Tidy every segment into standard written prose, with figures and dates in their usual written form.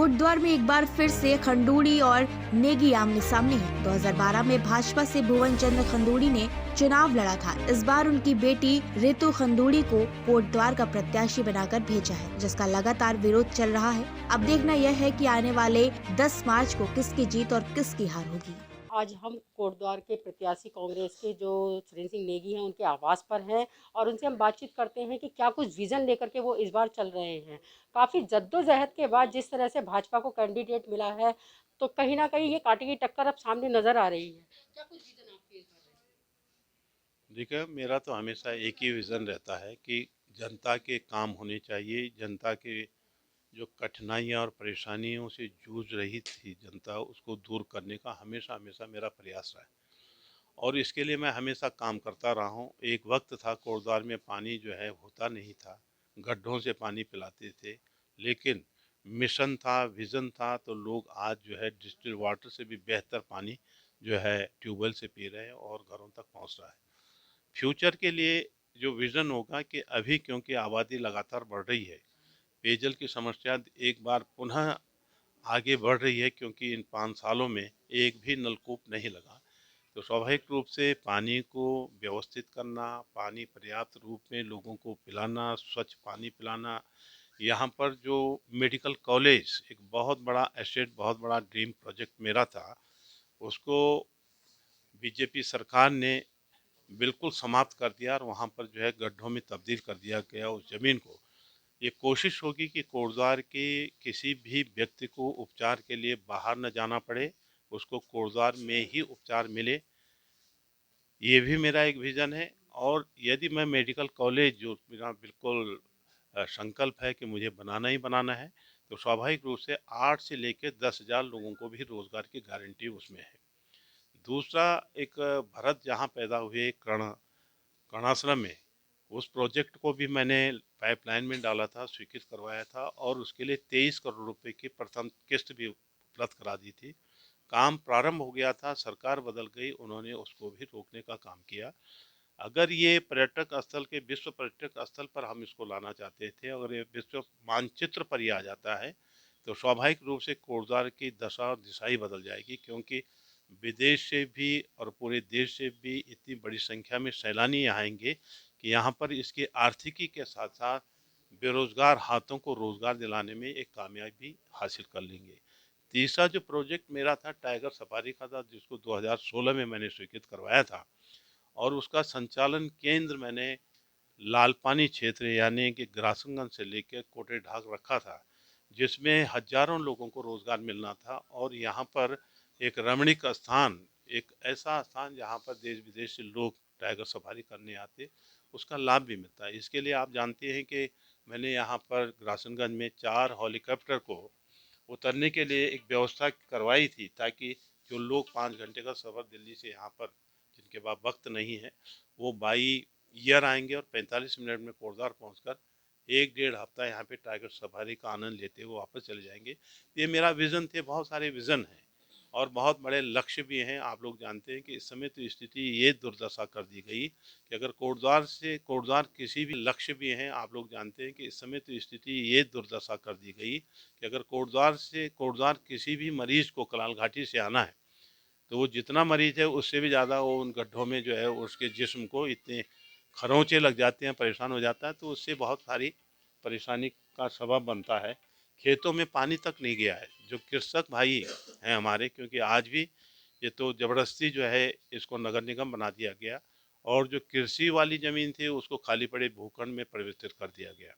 कोटद्वार में एक बार फिर से खंडूड़ी और नेगी आमने सामने हैं। 2012 में भाजपा से भुवन चंद्र खंडूड़ी ने चुनाव लड़ा था। इस बार उनकी बेटी रितु खंडूड़ी को कोटद्वार का प्रत्याशी बनाकर भेजा है, जिसका लगातार विरोध चल रहा है। अब देखना यह है कि आने वाले 10 मार्च को किसकी जीत और किसकी हार होगी। आज हम कोटद्वार के प्रत्याशी कांग्रेस के जो सुरेंद्र सिंह नेगी हैं उनके आवास पर हैं और उनसे हम बातचीत करते हैं कि क्या कुछ विजन लेकर के वो इस बार चल रहे हैं। काफ़ी जद्दोजहद के बाद जिस तरह से भाजपा को कैंडिडेट मिला है, तो कहीं ना कहीं ये कांटे की टक्कर अब सामने नजर आ रही है। क्या कुछ विजन आपके इस बार देखिए, मेरा तो हमेशा एक ही विज़न रहता है कि जनता के काम होने चाहिए। जनता के जो कठिनाइयाँ और परेशानियों से जूझ रही थी जनता, उसको दूर करने का हमेशा हमेशा मेरा प्रयास रहा है और इसके लिए मैं हमेशा काम करता रहा हूँ। एक वक्त था कोटद्वार में पानी जो है होता नहीं था, गड्ढों से पानी पिलाते थे, लेकिन मिशन था, विज़न था, तो लोग आज जो है डिस्टिल वाटर से भी बेहतर पानी जो है ट्यूबवेल से पी रहे हैं और घरों तक पहुँच रहा है। फ्यूचर के लिए जो विज़न होगा कि अभी क्योंकि आबादी लगातार बढ़ रही है, पेयजल की समस्या एक बार पुनः आगे बढ़ रही है, क्योंकि इन 5 सालों में एक भी नलकूप नहीं लगा। तो स्वाभाविक रूप से पानी को व्यवस्थित करना, पानी पर्याप्त रूप में लोगों को पिलाना, स्वच्छ पानी पिलाना, यहाँ पर जो मेडिकल कॉलेज एक बहुत बड़ा एसेट, बहुत बड़ा ड्रीम प्रोजेक्ट मेरा था, उसको बीजेपी सरकार ने बिल्कुल समाप्त कर दिया और वहाँ पर जो है गड्ढों में तब्दील कर दिया गया उस ज़मीन को। ये कोशिश होगी कि कोटद्वार के किसी भी व्यक्ति को उपचार के लिए बाहर न जाना पड़े, उसको कोटद्वार में ही उपचार मिले। ये भी मेरा एक विज़न है। और यदि मैं मेडिकल कॉलेज जो मेरा बिल्कुल संकल्प है कि मुझे बनाना ही बनाना है, तो स्वाभाविक रूप से 8 से लेकर 10,000 लोगों को भी रोज़गार की गारंटी उसमें है। दूसरा, एक भरत जहाँ पैदा हुए कर्णाश्रम में, उस प्रोजेक्ट को भी मैंने पाइपलाइन में डाला था, स्वीकृत करवाया था और उसके लिए 23 करोड़ रुपए की प्रथम किस्त भी उपलब्ध करा दी थी। काम प्रारंभ हो गया था, सरकार बदल गई, उन्होंने उसको भी रोकने का काम किया। अगर ये पर्यटक स्थल के विश्व पर्यटक स्थल पर हम इसको लाना चाहते थे, अगर ये विश्व मानचित्र पर ही आ जाता है, तो स्वाभाविक रूप से कोटद्वार की दशा और दिशा ही बदल जाएगी, क्योंकि विदेश से भी और पूरे देश से भी इतनी बड़ी संख्या में सैलानी आएंगे कि यहाँ पर इसकी आर्थिकी के साथ साथ बेरोजगार हाथों को रोजगार दिलाने में एक कामयाबी हासिल कर लेंगे। तीसरा जो प्रोजेक्ट मेरा था टाइगर सफारी का था, जिसको 2016 में मैंने स्वीकृत करवाया था और उसका संचालन केंद्र मैंने लालपानी क्षेत्र यानी कि ग्रासनगंज से लेकर कोटे ढाक रखा था, जिसमें हजारों लोगों को रोजगार मिलना था। और यहाँ पर एक रमणीक स्थान, एक ऐसा स्थान जहाँ पर देश विदेश से लोग टाइगर सफारी करने आते, उसका लाभ भी मिलता है। इसके लिए आप जानते हैं कि मैंने यहाँ पर ग्रासनगंज में 4 हेलीकॉप्टर को उतरने के लिए एक व्यवस्था करवाई थी, ताकि जो लोग 5 घंटे का सफ़र दिल्ली से यहाँ पर जिनके पास वक्त नहीं है, वो बाई ईयर आएंगे और 45 मिनट में कोटद्वार पहुँचकर 1 डेढ़ हफ्ता यहाँ पे टाइगर सफारी का आनंद लेते हुए वापस चले जाएंगे। ये मेरा विज़न थे। बहुत सारे विज़न हैं और बहुत बड़े लक्ष्य भी हैं। आप लोग जानते हैं कि इस समय तो स्थिति ये दुर्दशा कर दी गई कि अगर कोटद्वार किसी भी लक्ष्य भी हैं, आप लोग जानते हैं कि इस समय तो स्थिति ये दुर्दशा कर दी गई कि अगर कोटद्वार किसी भी मरीज को कलाल घाटी से आना है, तो वो जितना मरीज है उससे भी ज़्यादा वो उन गड्ढों में जो है उसके जिस्म को इतने खरोंचे लग जाते हैं, परेशान हो जाता है, तो उससे बहुत सारी परेशानी का सबब बनता है। खेतों में पानी तक नहीं गया है। जो कृषक भाई हैं हमारे, क्योंकि आज भी ये तो ज़बरदस्ती जो है इसको नगर निगम बना दिया गया और जो कृषि वाली ज़मीन थी उसको खाली पड़े भूखंड में परिवर्तित कर दिया गया,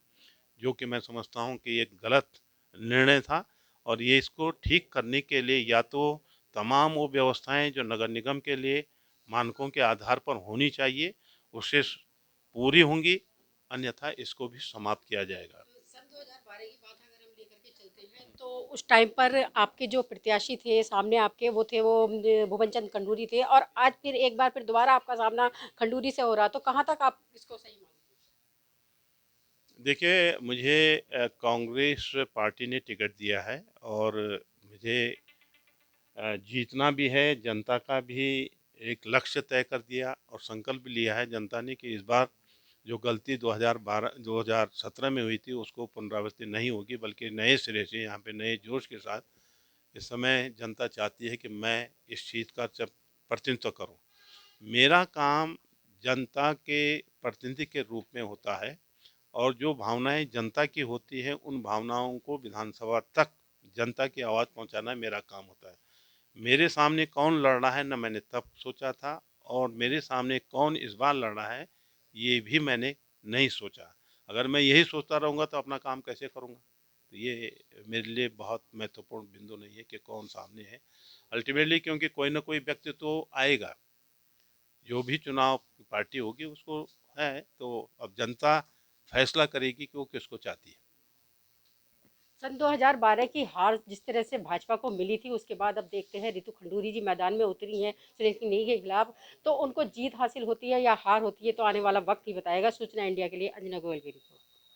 जो कि मैं समझता हूँ कि एक गलत निर्णय था। और ये इसको ठीक करने के लिए या तो तमाम वो व्यवस्थाएं जो नगर निगम के लिए मानकों के आधार पर होनी चाहिए, उससे पूरी होंगी, अन्यथा इसको भी समाप्त किया जाएगा। सन 2012 की बात अगर हम लेकर के चलते हैं, तो उस टाइम पर आपके जो प्रत्याशी थे सामने आपके, वो थे वो भुवन चंद्र खंडूरी थे और आज फिर एक बार फिर दोबारा आपका सामना खंडूरी से हो रहा, तो कहाँ तक आप इसको सही मानते देखिए, मुझे कांग्रेस पार्टी ने टिकट दिया है और मुझे जीतना भी है। जनता का भी एक लक्ष्य तय कर दिया और संकल्प लिया है जनता ने कि इस बार जो गलती 2017 में हुई थी उसको पुनरावृत्ति नहीं होगी, बल्कि नए सिरे से यहाँ पे नए जोश के साथ इस समय जनता चाहती है कि मैं इस चीज़ का जब प्रतिनिधित्व करूँ। मेरा काम जनता के प्रतिनिधि के रूप में होता है और जो भावनाएं जनता की होती हैं उन भावनाओं को विधानसभा तक जनता की आवाज़ पहुंचाना मेरा काम होता है। मेरे सामने कौन लड़ रहा है न मैंने तब सोचा था, और मेरे सामने कौन इस बार लड़ रहा है ये भी मैंने नहीं सोचा। अगर मैं यही सोचता रहूँगा तो अपना काम कैसे करूँगा। तो ये मेरे लिए बहुत महत्वपूर्ण बिंदु नहीं है कि कौन सामने है। अल्टीमेटली क्योंकि कोई ना कोई व्यक्ति तो आएगा, जो भी चुनाव पार्टी होगी उसको है, तो अब जनता फैसला करेगी कि वो किसको चाहती है। सन 2012 की हार जिस तरह से भाजपा को मिली थी, उसके बाद अब देखते हैं रितु खंडूरी जी मैदान में उतरी हैं सुरेश सिंह नेगी के खिलाफ। तो उनको जीत हासिल होती है या हार होती है, तो आने वाला वक्त ही बताएगा। सूचना इंडिया के लिए अंजना गोयल की रिपोर्ट।